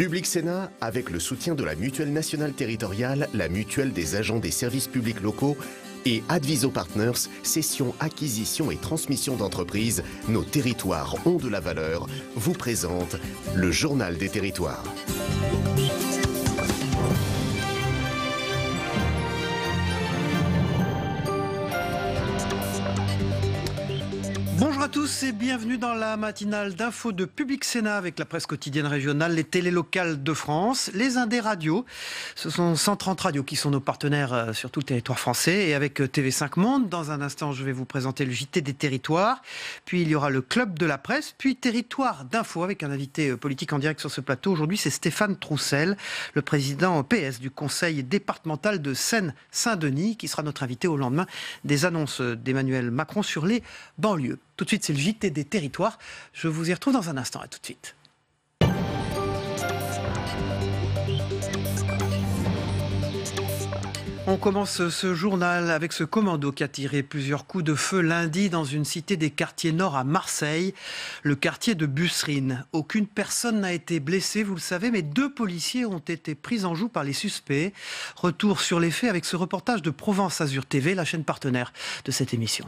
Public Sénat, avec le soutien de la Mutuelle nationale territoriale, la Mutuelle des agents des services publics locaux et Adviso Partners, cession, acquisition et transmission d'entreprises, nos territoires ont de la valeur, vous présente le Journal des territoires. Bonjour à tous et bienvenue dans la matinale d'info de Public Sénat avec la presse quotidienne régionale, les télés locales de France, les Indés radios. Ce sont 130 radios qui sont nos partenaires sur tout le territoire français et avec TV5 Monde. Dans un instant, je vais vous présenter le JT des territoires. Puis il y aura le Club de la presse, puis Territoire d'info avec un invité politique en direct sur ce plateau. Aujourd'hui, c'est Stéphane Troussel, le président PS du conseil départemental de Seine-Saint-Denis, qui sera notre invité au lendemain des annonces d'Emmanuel Macron sur les banlieues. Tout de suite, c'est le JT des territoires. Je vous y retrouve dans un instant. À tout de suite. On commence ce journal avec ce commando qui a tiré plusieurs coups de feu lundi dans une cité des quartiers nord à Marseille, le quartier de Busserine. Aucune personne n'a été blessée, vous le savez, mais 2 policiers ont été pris en joue par les suspects. Retour sur les faits avec ce reportage de Provence Azur TV, la chaîne partenaire de cette émission.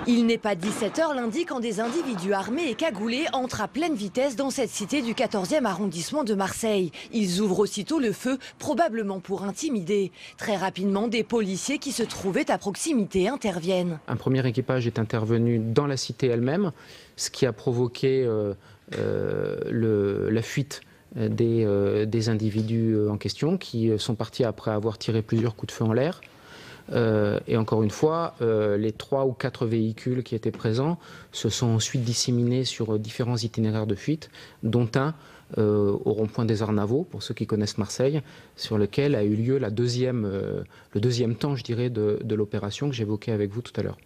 Il n'est pas 17h lundi quand des individus armés et cagoulés entrent à pleine vitesse dans cette cité du 14e arrondissement de Marseille. Ils ouvrent aussitôt le feu, probablement pour intimider. Très rapidement, des policiers qui se trouvaient à proximité interviennent. Un premier équipage est intervenu dans la cité elle-même, ce qui a provoqué la fuite des individus en question qui sont partis après avoir tiré plusieurs coups de feu en l'air. Et encore une fois, les 3 ou 4 véhicules qui étaient présents se sont ensuite disséminés sur différents itinéraires de fuite, dont un au rond-point des Arnavaux, pour ceux qui connaissent Marseille, sur lequel a eu lieu le deuxième temps, je dirais, de l'opération que j'évoquais avec vous tout à l'heure.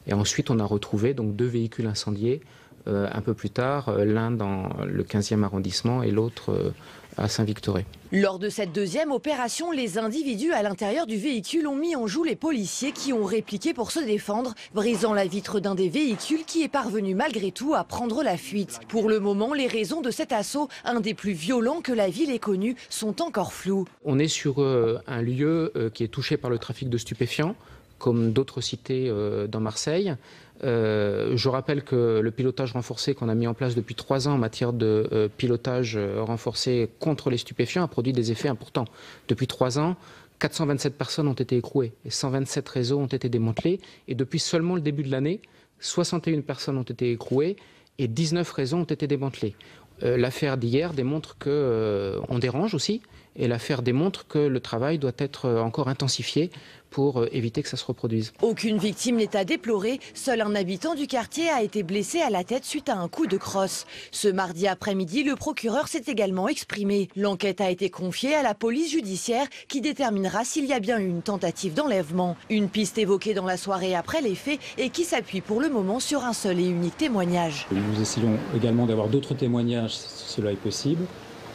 Et ensuite, on a retrouvé donc 2 véhicules incendiés un peu plus tard, l'un dans le 15e arrondissement et l'autre à Saint-Victoré. Lors de cette deuxième opération, les individus à l'intérieur du véhicule ont mis en joue les policiers qui ont répliqué pour se défendre, brisant la vitre d'un des véhicules qui est parvenu malgré tout à prendre la fuite. Pour le moment, les raisons de cet assaut, un des plus violents que la ville ait connu, sont encore floues. On est sur un lieu qui est touché par le trafic de stupéfiants, comme d'autres cités dans Marseille. Je rappelle que le pilotage renforcé qu'on a mis en place depuis 3 ans en matière de pilotage renforcé contre les stupéfiants a produit des effets importants. Depuis 3 ans, 427 personnes ont été écrouées et 127 réseaux ont été démantelés. Et depuis seulement le début de l'année, 61 personnes ont été écrouées et 19 réseaux ont été démantelés. L'affaire d'hier démontre qu'on dérange aussi, et l'affaire démontre que le travail doit être encore intensifié pour éviter que ça se reproduise. Aucune victime n'est à déplorer. Seul un habitant du quartier a été blessé à la tête suite à un coup de crosse. Ce mardi après-midi, le procureur s'est également exprimé. L'enquête a été confiée à la police judiciaire qui déterminera s'il y a bien eu une tentative d'enlèvement. Une piste évoquée dans la soirée après les faits et qui s'appuie pour le moment sur un seul et unique témoignage. Nous essayons également d'avoir d'autres témoignages si cela est possible,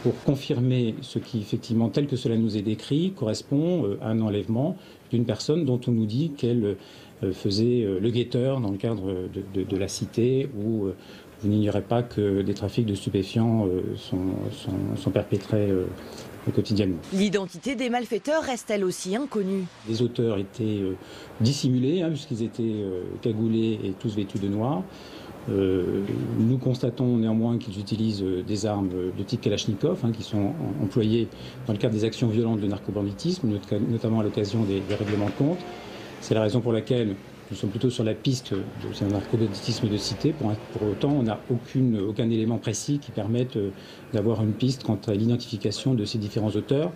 pour confirmer ce qui, effectivement, tel que cela nous est décrit, correspond à un enlèvement d'une personne dont on nous dit qu'elle faisait le guetteur dans le cadre de la cité, où vous n'ignorez pas que des trafics de stupéfiants sont perpétrés quotidiennement. L'identité des malfaiteurs reste elle aussi inconnue. Les auteurs étaient dissimulés, puisqu'ils étaient cagoulés et tous vêtus de noir. Nous constatons néanmoins qu'ils utilisent des armes de type Kalachnikov qui sont employées dans le cadre des actions violentes de narcobanditisme, notamment à l'occasion des règlements de compte. C'est la raison pour laquelle nous sommes plutôt sur la piste de narcobanditisme de cité. Pour autant, on n'a aucun élément précis qui permette d'avoir une piste quant à l'identification de ces différents auteurs.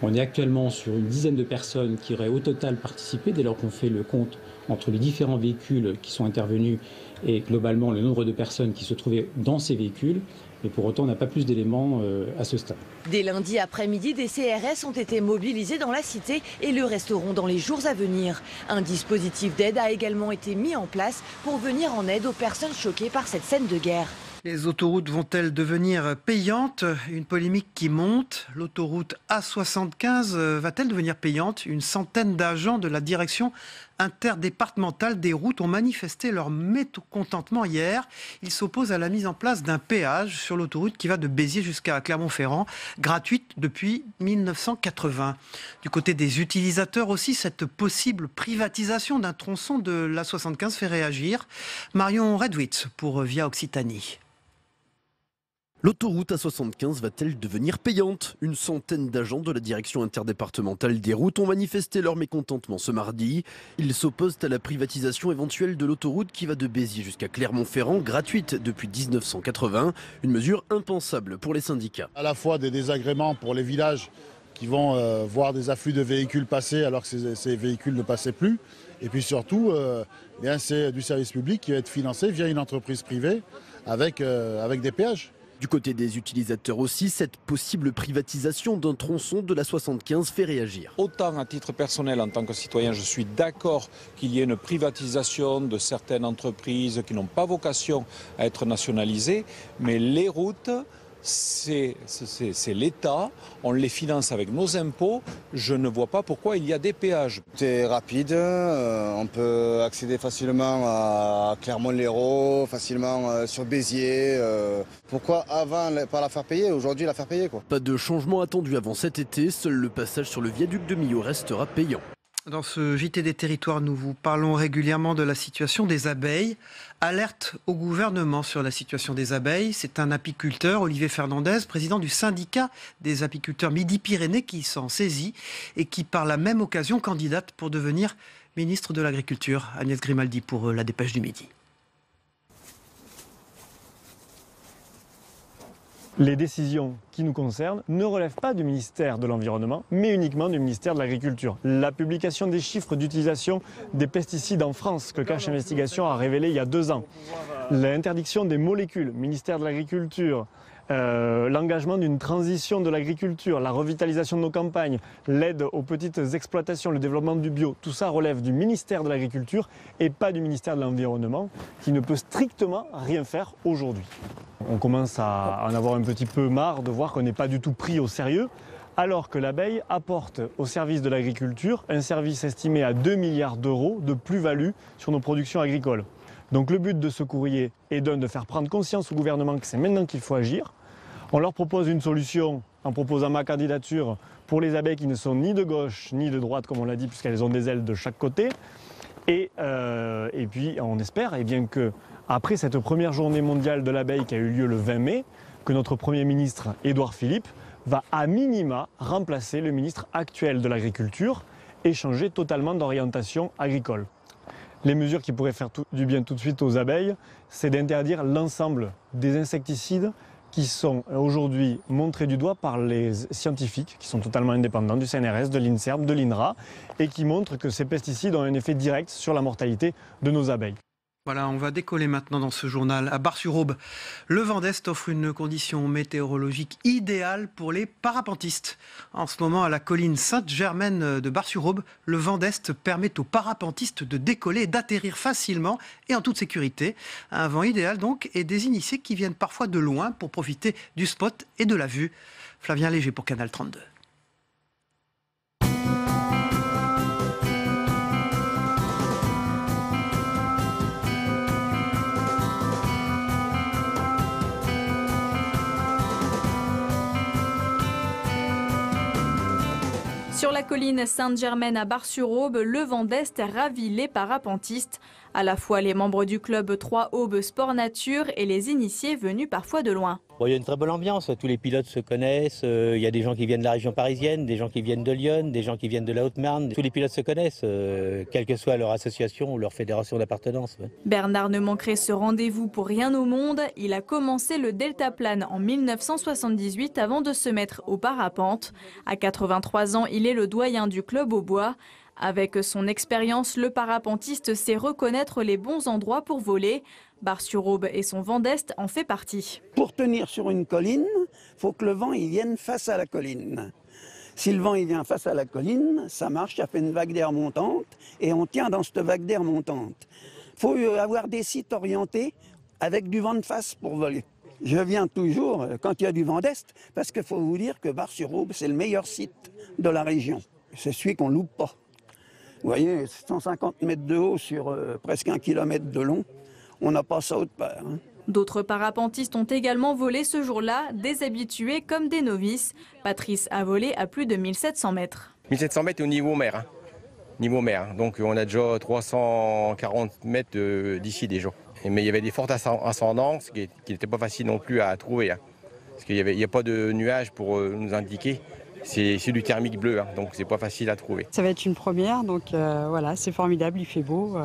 On est actuellement sur une dizaine de personnes qui auraient au total participé dès lors qu'on fait le compte entre les différents véhicules qui sont intervenus et globalement le nombre de personnes qui se trouvaient dans ces véhicules. Mais pour autant, on n'a pas plus d'éléments à ce stade. Dès lundi après-midi, des CRS ont été mobilisés dans la cité et le resteront dans les jours à venir. Un dispositif d'aide a également été mis en place pour venir en aide aux personnes choquées par cette scène de guerre. Les autoroutes vont-elles devenir payantes? Une polémique qui monte. L'autoroute A75 va-t-elle devenir payante? Une centaine d'agents de la direction interdépartementale des routes ont manifesté leur mécontentement hier. Ils s'opposent à la mise en place d'un péage sur l'autoroute qui va de Béziers jusqu'à Clermont-Ferrand, gratuite depuis 1980. Du côté des utilisateurs aussi, cette possible privatisation d'un tronçon de l'A75 fait réagir. Marion Redwitz pour Via Occitanie. L'autoroute A75 va-t-elle devenir payante? Une centaine d'agents de la direction interdépartementale des routes ont manifesté leur mécontentement ce mardi. Ils s'opposent à la privatisation éventuelle de l'autoroute qui va de Béziers jusqu'à Clermont-Ferrand, gratuite depuis 1980. Une mesure impensable pour les syndicats. À la fois des désagréments pour les villages qui vont voir des afflux de véhicules passer alors que ces véhicules ne passaient plus. Et puis surtout, c'est du service public qui va être financé via une entreprise privée avec des péages. Du côté des utilisateurs aussi, cette possible privatisation d'un tronçon de la 75 fait réagir. Autant à titre personnel, en tant que citoyen, je suis d'accord qu'il y ait une privatisation de certaines entreprises qui n'ont pas vocation à être nationalisées, mais les routes, c'est l'État, on les finance avec nos impôts, je ne vois pas pourquoi il y a des péages. C'est rapide, on peut accéder facilement à Clermont-Lérault, facilement sur Béziers. Pourquoi avant pas la faire payer, aujourd'hui la faire payer quoi. Pas de changement attendu avant cet été, seul le passage sur le viaduc de Millau restera payant. Dans ce JT des territoires, nous vous parlons régulièrement de la situation des abeilles. Alerte au gouvernement sur la situation des abeilles. C'est un apiculteur, Olivier Fernandez, président du syndicat des apiculteurs Midi-Pyrénées, qui s'en saisit et qui, par la même occasion, candidate pour devenir ministre de l'Agriculture. Agnès Grimaldi pour la Dépêche du Midi. Les décisions qui nous concernent ne relèvent pas du ministère de l'Environnement, mais uniquement du ministère de l'Agriculture. La publication des chiffres d'utilisation des pesticides en France que Cache Investigation a révélé il y a 2 ans, l'interdiction des molécules, ministère de l'Agriculture, l'engagement d'une transition de l'agriculture, la revitalisation de nos campagnes, l'aide aux petites exploitations, le développement du bio, tout ça relève du ministère de l'Agriculture et pas du ministère de l'Environnement qui ne peut strictement rien faire aujourd'hui. On commence à en avoir un petit peu marre de voir qu'on n'est pas du tout pris au sérieux, alors que l'abeille apporte au service de l'agriculture un service estimé à 2 milliards d'euros de plus-value sur nos productions agricoles. Donc le but de ce courrier est de faire prendre conscience au gouvernement que c'est maintenant qu'il faut agir. On leur propose une solution en proposant ma candidature pour les abeilles qui ne sont ni de gauche ni de droite, comme on l'a dit, puisqu'elles ont des ailes de chaque côté. Et puis on espère que après cette première journée mondiale de l'abeille qui a eu lieu le 20 mai, que notre Premier ministre, Édouard Philippe, va à minima remplacer le ministre actuel de l'Agriculture et changer totalement d'orientation agricole. Les mesures qui pourraient faire du bien tout de suite aux abeilles, c'est d'interdire l'ensemble des insecticides qui sont aujourd'hui montrés du doigt par les scientifiques qui sont totalement indépendants du CNRS, de l'INSERM, de l'INRA et qui montrent que ces pesticides ont un effet direct sur la mortalité de nos abeilles. Voilà, on va décoller maintenant dans ce journal à Bar-sur-Aube. Le vent d'Est offre une condition météorologique idéale pour les parapentistes. En ce moment, à la colline Sainte-Germaine de Bar-sur-Aube, le vent d'Est permet aux parapentistes de décoller et d'atterrir facilement et en toute sécurité. Un vent idéal donc, et des initiés qui viennent parfois de loin pour profiter du spot et de la vue. Flavien Léger pour Canal 32. Sur la colline Sainte-Germaine à Bar-sur-Aube, le vent d'Est ravit les parapentistes, à la fois les membres du club 3 Aube Sport Nature et les initiés venus parfois de loin. Bon, il y a une très bonne ambiance, tous les pilotes se connaissent, il y a des gens qui viennent de la région parisienne, des gens qui viennent de Lyon, des gens qui viennent de la Haute-Marne. Tous les pilotes se connaissent, quelle que soit leur association ou leur fédération d'appartenance. Ouais. Bernard ne manquerait ce rendez-vous pour rien au monde. Il a commencé le deltaplane en 1978 avant de se mettre au parapente. À 83 ans, il est le doyen du club au bois. Avec son expérience, le parapentiste sait reconnaître les bons endroits pour voler. Bar-sur-Aube et son vent d'Est en fait partie. Pour tenir sur une colline, il faut que le vent il vienne face à la colline. Si le vent il vient face à la colline, ça marche, ça fait une vague d'air montante et on tient dans cette vague d'air montante. Il faut avoir des sites orientés avec du vent de face pour voler. Je viens toujours quand il y a du vent d'Est, parce qu'il faut vous dire que Bar-sur-Aube, c'est le meilleur site de la région. C'est celui qu'on ne loupe pas. Vous voyez, 150 mètres de haut sur presque 1 kilomètre de long, on n'a pas ça autre part. Hein. D'autres parapentistes ont également volé ce jour-là, des habitués comme des novices. Patrice a volé à plus de 1700 mètres. 1700 mètres au niveau mer. Hein. Niveau mer. Donc on a déjà 340 mètres d'ici déjà. Mais il y avait des fortes ascendances qui n'étaient pas faciles non plus à trouver. Hein. Parce qu'il n'y a pas de nuages pour nous indiquer. C'est du thermique bleu, hein, donc c'est pas facile à trouver. Ça va être une première, donc voilà, c'est formidable, il fait beau.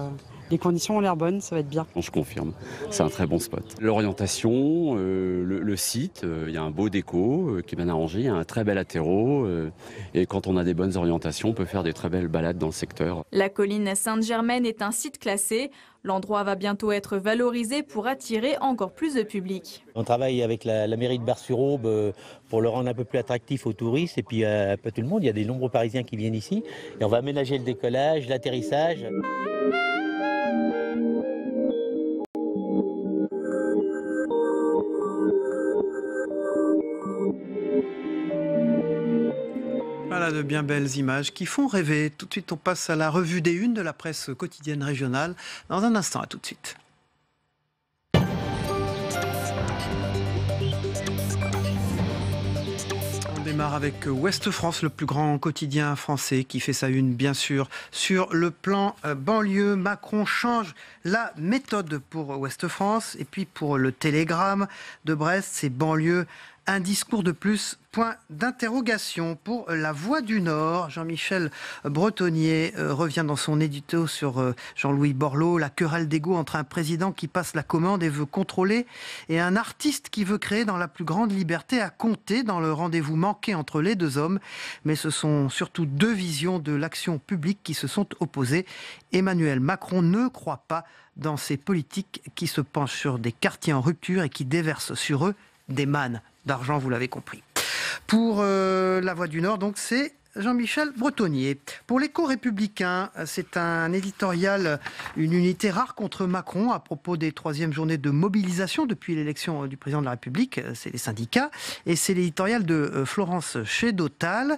Les conditions ont l'air bonnes, ça va être bien. Je confirme, c'est un très bon spot. L'orientation, le site, il y a un beau déco qui est bien arrangé, il y a un très bel atterro. Et quand on a des bonnes orientations, on peut faire des très belles balades dans le secteur. La colline Sainte-Germaine est un site classé. L'endroit va bientôt être valorisé pour attirer encore plus de public. On travaille avec la mairie de Bar-sur-Aube pour le rendre un peu plus attractif aux touristes et puis à pas tout le monde. Il y a des nombreux Parisiens qui viennent ici. Et on va aménager le décollage, l'atterrissage. Voilà de bien belles images qui font rêver. Tout de suite, on passe à la revue des unes de la presse quotidienne régionale. Dans un instant, à tout de suite. On démarre avec Ouest France, le plus grand quotidien français qui fait sa une, bien sûr. Sur le plan banlieue, Macron change la méthode pour Ouest France. Et puis pour le Télégramme de Brest, c'est banlieue. Un discours de plus, point d'interrogation pour La Voix du Nord. Jean-Michel Bretonnier revient dans son édito sur Jean-Louis Borloo, la querelle d'ego entre un président qui passe la commande et veut contrôler et un artiste qui veut créer dans la plus grande liberté à compter dans le rendez-vous manqué entre les deux hommes. Mais ce sont surtout deux visions de l'action publique qui se sont opposées. Emmanuel Macron ne croit pas dans ces politiques qui se penchent sur des quartiers en rupture et qui déversent sur eux des mannes d'argent, vous l'avez compris. Pour La Voix du Nord, donc, c'est Jean-Michel Bretonnier. Pour l'Écho républicain, c'est un éditorial, une unité rare contre Macron à propos des 3e journées de mobilisation depuis l'élection du président de la République, c'est les syndicats, et c'est l'éditorial de Florence Chédotal.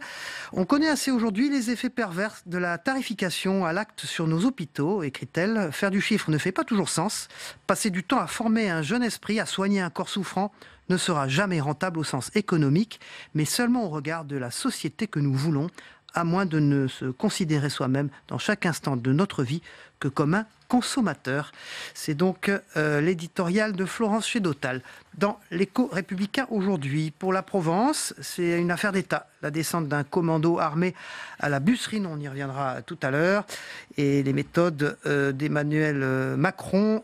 On connaît assez aujourd'hui les effets pervers de la tarification à l'acte sur nos hôpitaux, écrit-elle. Faire du chiffre ne fait pas toujours sens. Passer du temps à former un jeune esprit, à soigner un corps souffrant, ne sera jamais rentable au sens économique, mais seulement au regard de la société que nous voulons, à moins de ne se considérer soi-même dans chaque instant de notre vie que comme un consommateur. C'est donc l'éditorial de Florence Chédotal. Dans l'Écho républicain aujourd'hui, pour la Provence, c'est une affaire d'État. La descente d'un commando armé à la Busserine, on y reviendra tout à l'heure. Et les méthodes d'Emmanuel Macron,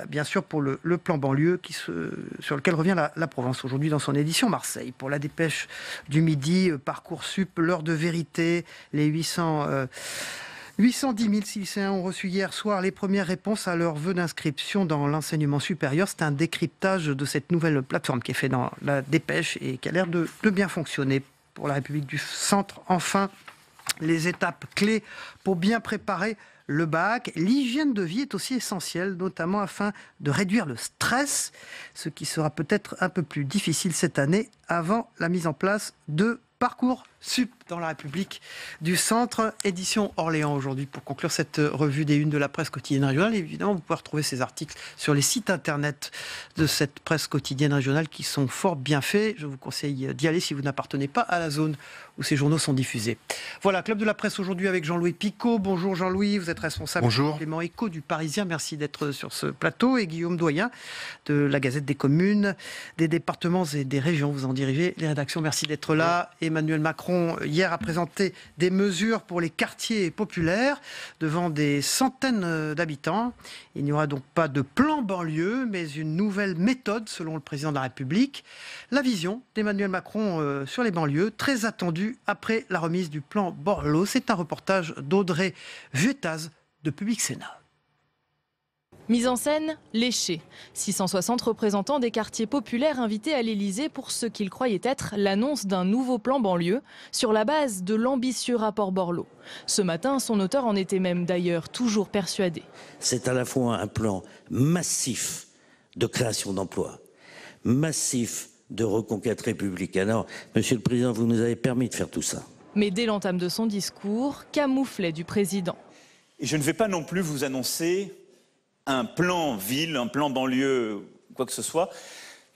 bien sûr pour le plan banlieue sur lequel revient la Provence aujourd'hui dans son édition Marseille. Pour la Dépêche du Midi, Parcoursup, l'heure de vérité, les 810 000 lycéens ont reçu hier soir les premières réponses à leurs vœux d'inscription dans l'enseignement supérieur. C'est un décryptage de cette nouvelle plateforme qui est fait dans la Dépêche et qui a l'air de bien fonctionner. Pour la République du Centre, enfin, les étapes clés pour bien préparer le bac. L'hygiène de vie est aussi essentielle, notamment afin de réduire le stress, ce qui sera peut-être un peu plus difficile cette année avant la mise en place de Parcoursup dans la République du Centre, édition Orléans aujourd'hui pour conclure cette revue des unes de la presse quotidienne régionale. Évidemment, vous pouvez retrouver ces articles sur les sites internet de cette presse quotidienne régionale qui sont fort bien faits. Je vous conseille d'y aller si vous n'appartenez pas à la zone où ces journaux sont diffusés. Voilà, Club de la presse aujourd'hui avec Jean-Louis Picot. Bonjour Jean-Louis, vous êtes responsable du complément éco du Parisien. Merci d'être sur ce plateau. Et Guillaume Doyen de la Gazette des communes, des départements et des régions. Vous en dirigez les rédactions. Merci d'être là. Emmanuel Macron, hier, a présenté des mesures pour les quartiers populaires devant des centaines d'habitants. Il n'y aura donc pas de plan banlieue, mais une nouvelle méthode, selon le président de la République. La vision d'Emmanuel Macron sur les banlieues, très attendue après la remise du plan Borloo. C'est un reportage d'Audrey Vuettaz de Public Sénat. Mise en scène, léchée. 660 représentants des quartiers populaires invités à l'Élysée pour ce qu'ils croyaient être l'annonce d'un nouveau plan banlieue sur la base de l'ambitieux rapport Borloo. Ce matin, son auteur en était même d'ailleurs toujours persuadé. C'est à la fois un plan massif de création d'emplois, massif de reconquête républicaine. Alors, Monsieur le Président, vous nous avez permis de faire tout ça. Mais dès l'entame de son discours, camouflet du président. Et je ne vais pas non plus vous annoncer un plan ville, un plan banlieue, quoi que ce soit,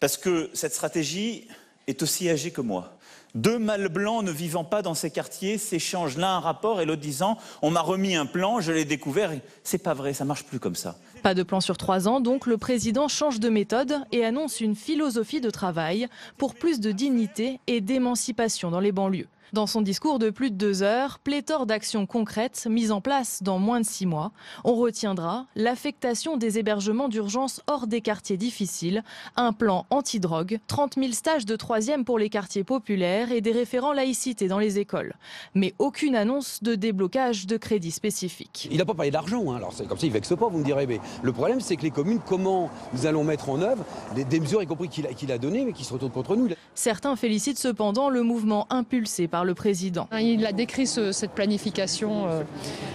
parce que cette stratégie est aussi âgée que moi. 2 mâles blancs ne vivant pas dans ces quartiers s'échangent l'un un rapport et l'autre disant « on m'a remis un plan, je l'ai découvert ». C'est pas vrai, ça marche plus comme ça. Pas de plan sur 3 ans, donc le président change de méthode et annonce une philosophie de travail pour plus de dignité et d'émancipation dans les banlieues. Dans son discours de plus de 2 heures, pléthore d'actions concrètes mises en place dans moins de 6 mois. On retiendra l'affectation des hébergements d'urgence hors des quartiers difficiles, un plan anti-drogue, 30 000 stages de 3e pour les quartiers populaires et des référents laïcité dans les écoles. Mais aucune annonce de déblocage de crédits spécifiques. Il n'a pas parlé d'argent, hein. Alors c'est comme ça, il vexe pas, vous me direz. Mais le problème, c'est que les communes, comment nous allons mettre en œuvre des mesures, y compris qu'il a données, mais qui se retournent contre nous. Certains félicitent cependant le mouvement impulsé par le président. Il a décrit cette planification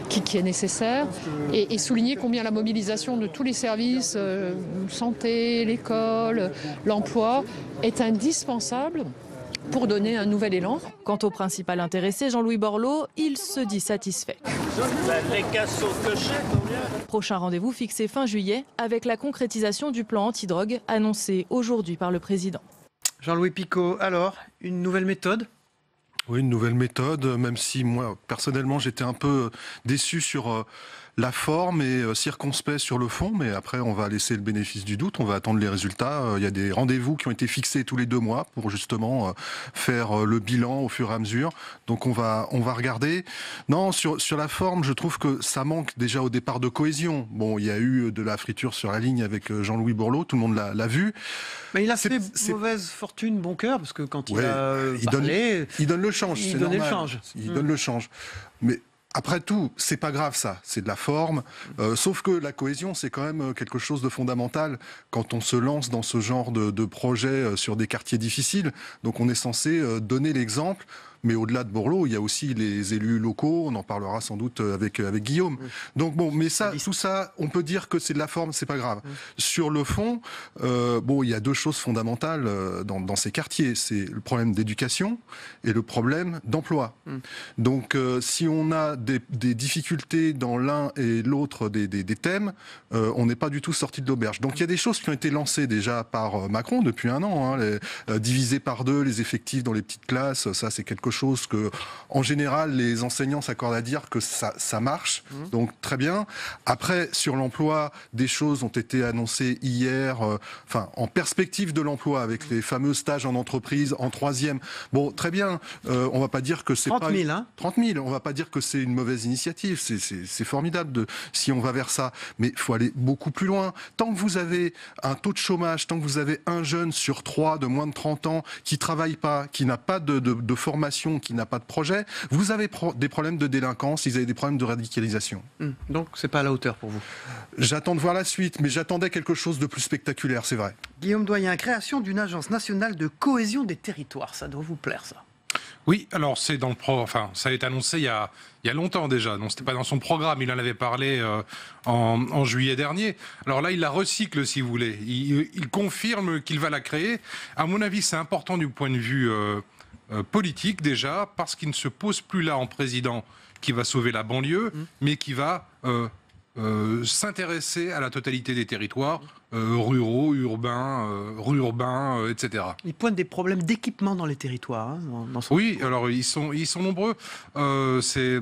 qui est nécessaire et souligné combien la mobilisation de tous les services, santé, l'école, l'emploi, est indispensable pour donner un nouvel élan. Quant au principal intéressé, Jean-Louis Borloo, il se dit satisfait. Prochain rendez-vous fixé fin juillet avec la concrétisation du plan antidrogue annoncé aujourd'hui par le président. Jean-Louis Picot, alors, une nouvelle méthode ? Oui, une nouvelle méthode, même si moi, personnellement, j'étais un peu déçu sur la forme et circonspect sur le fond, mais après, on va laisser le bénéfice du doute, on va attendre les résultats. Il y a des rendez-vous qui ont été fixés tous les 2 mois pour justement faire le bilan au fur et à mesure. Donc on va regarder. Non, sur la forme, je trouve que ça manque déjà au départ de cohésion. Bon, il y a eu de la friture sur la ligne avec Jean-Louis Borloo, tout le monde l'a vu. Mais il a fait mauvaise fortune, bon cœur, parce que quand il a parlé... Il donne le change, c'est normal. Il donne le change. Mais après tout, c'est pas grave ça, c'est de la forme. Sauf que la cohésion, c'est quand même quelque chose de fondamental quand on se lance dans ce genre de projet sur des quartiers difficiles. Donc on est censé donner l'exemple. Mais au-delà de Borloo, il y a aussi les élus locaux, on en parlera sans doute avec Guillaume. Donc bon, mais ça, tout ça, on peut dire que c'est de la forme, c'est pas grave. Sur le fond, bon, il y a 2 choses fondamentales dans ces quartiers. C'est le problème d'éducation et le problème d'emploi. Donc si on a des difficultés dans l'un et l'autre des thèmes, on n'est pas du tout sorti de l'auberge. Donc il y a des choses qui ont été lancées déjà par Macron depuis 1 an. Diviser par 2 les effectifs dans les petites classes, ça c'est quelque chose que, en général, les enseignants s'accordent à dire que ça marche. Donc très bien. Après, sur l'emploi, des choses ont été annoncées hier, en perspective de l'emploi, avec les fameux stages en entreprise en 3e. Bon, très bien. On va pas dire que c'est 30 000, hein. 30 000. On va pas dire que c'est une mauvaise initiative. C'est formidable si on va vers ça. Mais il faut aller beaucoup plus loin. Tant que vous avez un taux de chômage, tant que vous avez un jeune sur 3 de moins de 30 ans qui travaille pas, qui n'a pas de formation, qui n'a pas de projet, vous avez des problèmes de délinquance, vous avez des problèmes de radicalisation. Donc c'est pas à la hauteur pour vous. J'attends de voir la suite, mais j'attendais quelque chose de plus spectaculaire, c'est vrai. Guillaume Doyen, création d'une agence nationale de cohésion des territoires, ça doit vous plaire ça? Oui, alors c'est dans le ça a été annoncé il y a longtemps déjà, donc c'était pas dans son programme, il en avait parlé en juillet dernier. Alors là, il la recycle si vous voulez, il confirme qu'il va la créer. À mon avis, c'est important du point de vue politique déjà, parce qu'il ne se pose plus là en président qui va sauver la banlieue, mais qui va s'intéresser à la totalité des territoires, ruraux, urbains, etc. Il pointe des problèmes d'équipement dans les territoires. Hein, oui, alors ils sont nombreux, ces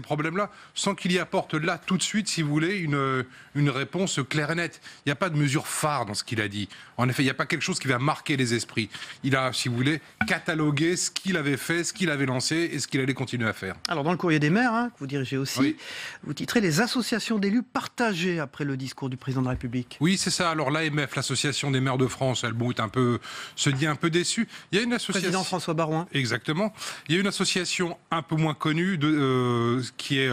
problèmes-là, sans qu'il y apporte là tout de suite, si vous voulez, une réponse claire et nette. Il n'y a pas de mesure phare dans ce qu'il a dit. En effet, il n'y a pas quelque chose qui va marquer les esprits. Il a, si vous voulez, catalogué ce qu'il avait fait, ce qu'il avait lancé et ce qu'il allait continuer à faire. Alors dans le Courrier des maires, que vous dirigez aussi, vous titrez « Les associations d'élus partagées après le discours du président de la République ». Oui, c'est ça. Alors l'AMF, l'Association des maires de France, elle se dit un peu déçue. Il y a une association... Président François Baroin. Exactement. Il y a une association un peu moins connue qui est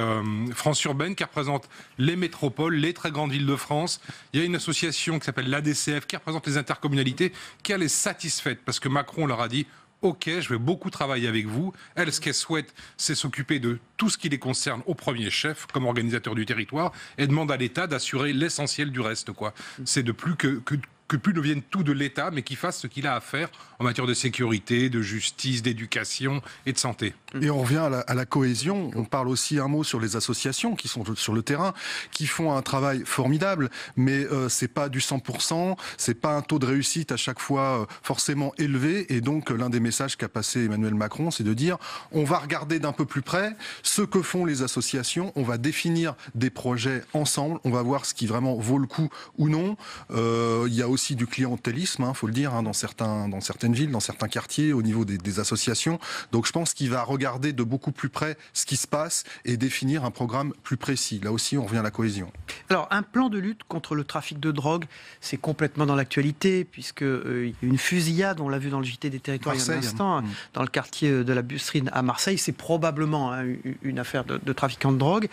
France Urbaine, qui représente les métropoles, les très grandes villes de France. Il y a une association qui s'appelle l'ADCF, qui représente les intercommunalités, qui elle est satisfaite parce que Macron leur a dit OK, je vais beaucoup travailler avec vous. Elle, ce qu'elle souhaite, c'est s'occuper de tout ce qui les concerne au premier chef, comme organisateur du territoire, et demande à l'État d'assurer l'essentiel du reste, quoi. C'est de plus que que plus ne vienne tout de l'État, mais qu'il fasse ce qu'il a à faire en matière de sécurité, de justice, d'éducation et de santé. Et on revient à la cohésion. On parle aussi un mot sur les associations qui sont sur le terrain, qui font un travail formidable, mais c'est pas du 100%, c'est pas un taux de réussite à chaque fois forcément élevé. Et donc l'un des messages qu'a passé Emmanuel Macron, c'est de dire on va regarder d'un peu plus près ce que font les associations, on va définir des projets ensemble, on va voir ce qui vraiment vaut le coup ou non. Il y a aussi du clientélisme, faut le dire, dans certaines villes, dans certains quartiers, au niveau des associations. Donc je pense qu'il va regarder de beaucoup plus près ce qui se passe et définir un programme plus précis. Là aussi, on revient à la cohésion. Alors, un plan de lutte contre le trafic de drogue, c'est complètement dans l'actualité, puisque il y a eu une fusillade, on l'a vu dans le JT des Territoires il y a un instant, dans le quartier de la Busserine à Marseille. C'est probablement une affaire de trafiquants de drogue.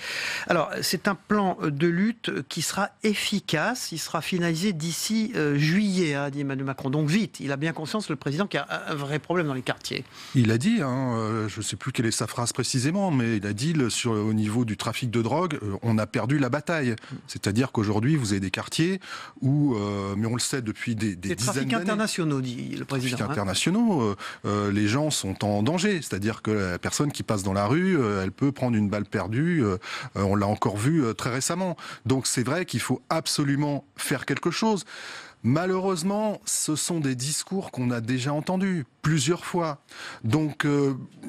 Alors, c'est un plan de lutte qui sera efficace, il sera finalisé d'ici juillet, dit Emmanuel Macron. Donc vite, il a bien conscience, le président, qu'il y a un vrai problème dans les quartiers. Il a dit, je ne sais plus quelle est sa phrase précisément, mais il a dit au niveau du trafic de drogue, on a perdu la bataille. C'est-à-dire qu'aujourd'hui, vous avez des quartiers où, mais on le sait depuis des dizaines d'années... Des trafics internationaux, dit le président. Trafics internationaux, les gens sont en danger. C'est-à-dire que la personne qui passe dans la rue, elle peut prendre une balle perdue. On l'a encore vu très récemment. Donc c'est vrai qu'il faut absolument faire quelque chose. Malheureusement, ce sont des discours qu'on a déjà entendus plusieurs fois. Donc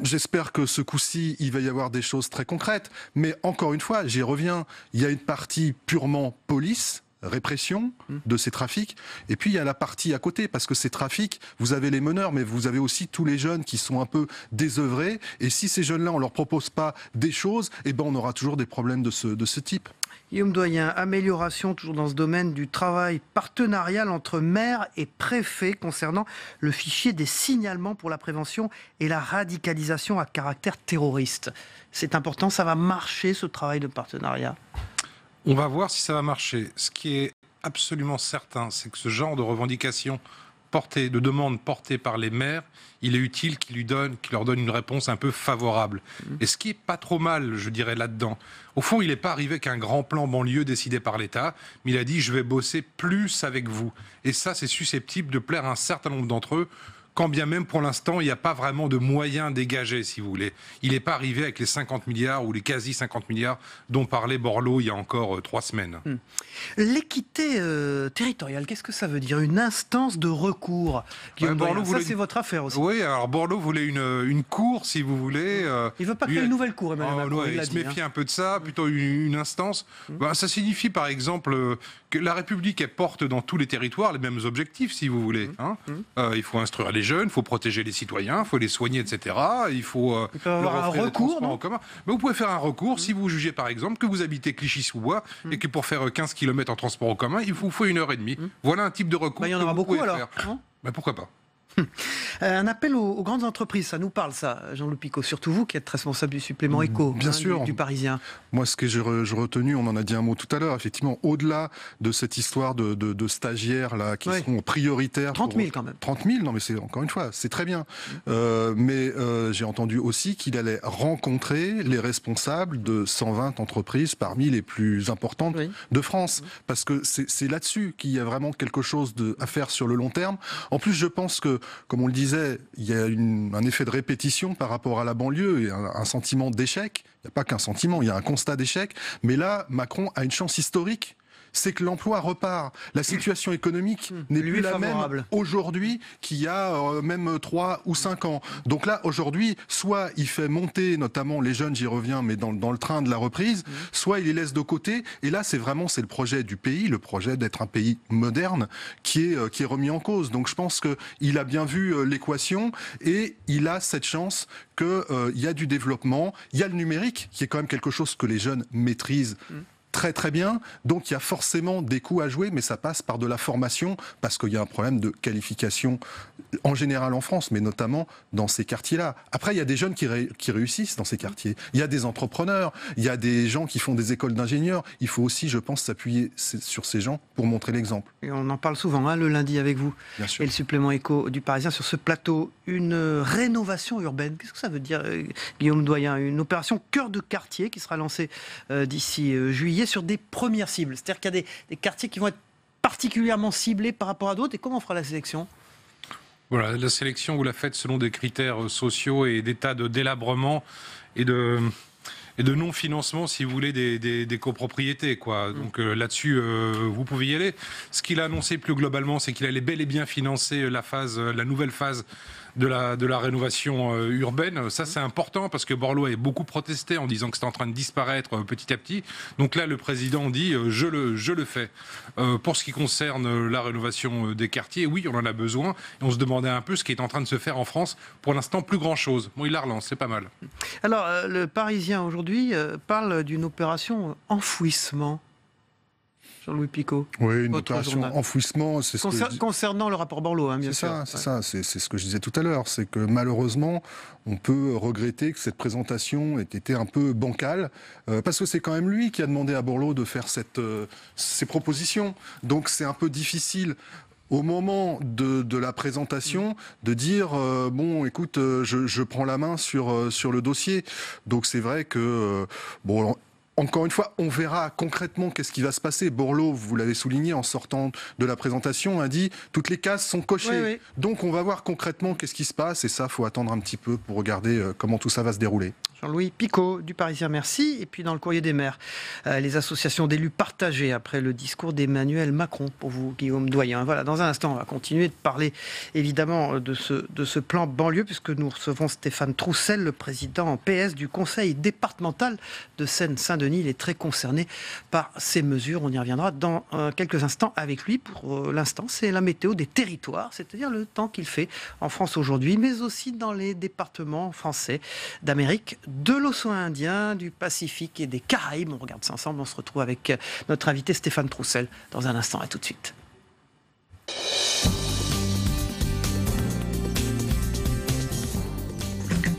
j'espère que ce coup-ci, il va y avoir des choses très concrètes. Mais encore une fois, j'y reviens, il y a une partie purement police, répression de ces trafics, et puis il y a la partie à côté, parce que ces trafics, vous avez les meneurs, mais vous avez aussi tous les jeunes qui sont un peu désœuvrés, et si ces jeunes-là, on leur propose pas des choses, on aura toujours des problèmes de ce type. Guillaume Doyen, amélioration toujours dans ce domaine du travail partenarial entre maires et préfets concernant le fichier des signalements pour la prévention et la radicalisation à caractère terroriste. C'est important, ça va marcher ce travail de partenariat? On va voir si ça va marcher. Ce qui est absolument certain, c'est que ce genre de revendication de demandes portées par les maires, il est utile qu'il leur donne une réponse un peu favorable. Et ce qui est pas trop mal, je dirais, là-dedans. Au fond, il n'est pas arrivé qu'un grand plan banlieue décidé par l'État, mais il a dit « je vais bosser plus avec vous ». Et ça, c'est susceptible de plaire à un certain nombre d'entre eux, quand bien même pour l'instant, il n'y a pas vraiment de moyens dégagés, si vous voulez. Il n'est pas arrivé avec les 50 milliards ou les quasi 50 milliards dont parlait Borloo il y a encore 3 semaines. L'équité territoriale, qu'est-ce que ça veut dire? Une instance de recours. Borloo, ça, c'est votre affaire aussi. Oui, alors Borloo voulait une cour, si vous voulez. Il ne veut pas créer une nouvelle cour, Emmanuel Macron. Il se méfie un peu de ça, plutôt une instance. Ça signifie, par exemple, que la République, elle porte dans tous les territoires les mêmes objectifs, si vous voulez. Il faut instruire les jeunes, il faut protéger les citoyens, il faut les soigner, etc. Il faut leur offrir des transports en commun. Mais vous pouvez faire un recours si vous jugez, par exemple, que vous habitez Clichy-sous-Bois et que pour faire 15 km en transport en commun, il vous faut 1h30. Voilà un type de recours. Il y en aura beaucoup alors. Pourquoi pas? Un appel aux grandes entreprises, ça nous parle ça, Jean-Loup Picot, surtout vous qui êtes responsable du supplément éco, bien sûr. Du Parisien. Moi, ce que j'ai retenu, on en a dit un mot tout à l'heure, effectivement, au-delà de cette histoire de stagiaires là, qui seront prioritaires. 30 000 quand même. 30 000, non mais c'est encore une fois, c'est très bien. Mais j'ai entendu aussi qu'il allait rencontrer les responsables de 120 entreprises parmi les plus importantes de France. Parce que c'est là-dessus qu'il y a vraiment quelque chose à faire sur le long terme. En plus, je pense que, comme on le disait, il y a un effet de répétition par rapport à la banlieue et un sentiment d'échec. Il n'y a pas qu'un sentiment, il y a un constat d'échec. Mais là, Macron a une chance historique. C'est que l'emploi repart. La situation économique n'est plus la même aujourd'hui qu'il y a même 3 ou 5 ans. Donc là, aujourd'hui, soit il fait monter notamment les jeunes, j'y reviens, mais dans le train de la reprise, soit il les laisse de côté. Et là, c'est le projet du pays, le projet d'être un pays moderne qui est remis en cause. Donc je pense qu'il a bien vu l'équation et il a cette chance qu'il y a du développement, il y a le numérique qui est quand même quelque chose que les jeunes maîtrisent très très bien, donc il y a forcément des coups à jouer, mais ça passe par de la formation, parce qu'il y a un problème de qualification en général en France, mais notamment dans ces quartiers-là. Après, il y a des jeunes qui réussissent dans ces quartiers, il y a des entrepreneurs, il y a des gens qui font des écoles d'ingénieurs, il faut aussi, je pense, s'appuyer sur ces gens pour montrer l'exemple. Et on en parle souvent, le lundi avec vous, bien sûr. Et le supplément éco du Parisien sur ce plateau, une rénovation urbaine, qu'est-ce que ça veut dire, Guillaume Doyen? Une opération cœur de quartier qui sera lancée d'ici juillet sur des premières cibles. C'est-à-dire qu'il y a des quartiers qui vont être particulièrement ciblés par rapport à d'autres? Et comment on fera la sélection? Voilà, la sélection, vous la faites selon des critères sociaux et d'état de délabrement et de non-financement, si vous voulez, des copropriétés, quoi. Donc là-dessus, vous pouvez y aller. Ce qu'il a annoncé plus globalement, c'est qu'il allait bel et bien financer la nouvelle phase de la rénovation urbaine. Ça, c'est important parce que Borloo avait beaucoup protesté en disant que c'était en train de disparaître petit à petit. Donc là, le président dit je le fais. Pour ce qui concerne la rénovation des quartiers, oui, on en a besoin. Et on se demandait un peu ce qui est en train de se faire en France. Pour l'instant, plus grand-chose. Bon, il la relance, c'est pas mal. Alors, le Parisien aujourd'hui parle d'une opération enfouissement. Jean-Louis Picot. Oui, une opération enfouissement. C'est ce concernant le rapport Borloo, hein, bien sûr. C'est ce que je disais tout à l'heure. C'est que malheureusement, on peut regretter que cette présentation ait été un peu bancale, parce que c'est quand même lui qui a demandé à Borloo de faire ces propositions. Donc c'est un peu difficile au moment de la présentation de dire bon, écoute, je prends la main sur le dossier. Donc c'est vrai que bon. Encore une fois, on verra concrètement qu'est-ce qui va se passer. Borloo, vous l'avez souligné en sortant de la présentation, a dit toutes les cases sont cochées. Oui. Donc on va voir concrètement qu'est-ce qui se passe et ça, il faut attendre un petit peu pour regarder comment tout ça va se dérouler. Jean-Louis Picot du Parisien, merci. Et puis dans le Courrier des maires, les associations d'élus partagées après le discours d'Emmanuel Macron. Pour vous, Guillaume Doyen. Voilà, dans un instant, on va continuer de parler évidemment de ce plan banlieue puisque nous recevons Stéphane Troussel, le président en PS du Conseil départemental de Seine-Saint-Denis. Il est très concerné par ces mesures. On y reviendra dans quelques instants avec lui. Pour l'instant, c'est la météo des territoires, c'est-à-dire le temps qu'il fait en France aujourd'hui, mais aussi dans les départements français d'Amérique, de l'océan Indien, du Pacifique et des Caraïbes. On regarde ça ensemble. On se retrouve avec notre invité Stéphane Troussel dans un instant. À tout de suite.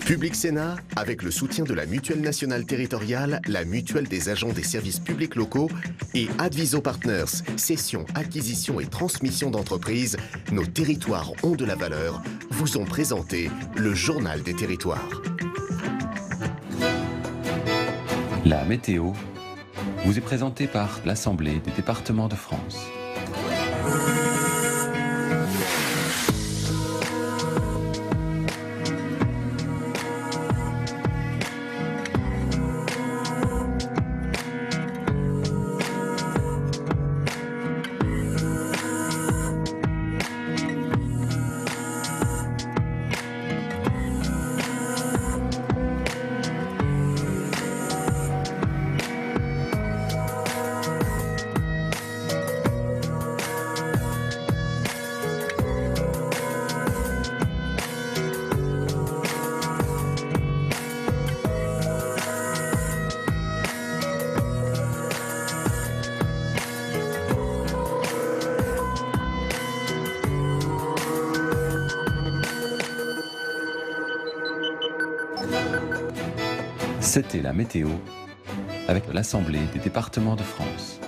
Public Sénat, avec le soutien de la Mutuelle Nationale Territoriale, la Mutuelle des agents des services publics locaux et Adviso Partners, cession, acquisition et transmission d'entreprises, nos territoires ont de la valeur, vous ont présenté le Journal des territoires. La météo vous est présentée par l'Assemblée des départements de France. C'était la météo avec l'Assemblée des départements de France.